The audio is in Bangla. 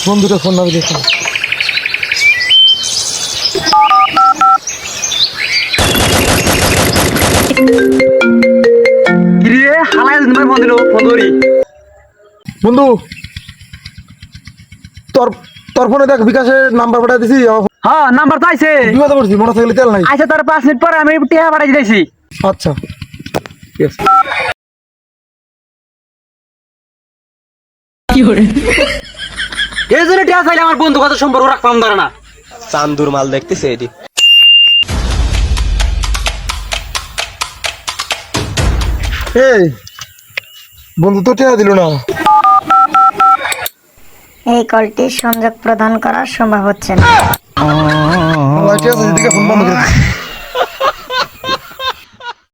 বন্ধুটা ফোন নামে দেখো। কিরে হালাই দিন ফোন দিল ফোন ধরি বন্ধু তোর তোর ফোনে দেখ বিকাশের নাম্বার পাঠিয়ে দিছি। হ্যাঁ নাম্বার তো আইছে বিপদে পড়ছি, মোটরসাইকেলে তেল নাই। আইছে তোর 5 মিনিট পরে আমি টিয়া পাঠাই দিয়েছি। আচ্ছা ঠিক আছে। এই জন্য টিয়া চাইলে আমার বন্ধু কত সম্পর্ক রাখতাম ধরে না। চান্দুর মাল দেখতেছে এটি। এই বন্ধু তো টেয়া দিল না। এই কলটি সংযোগ প্রদান করা সম্ভব হচ্ছে না। ঠিক আছে, এদিকে ফোন বন্ধ করে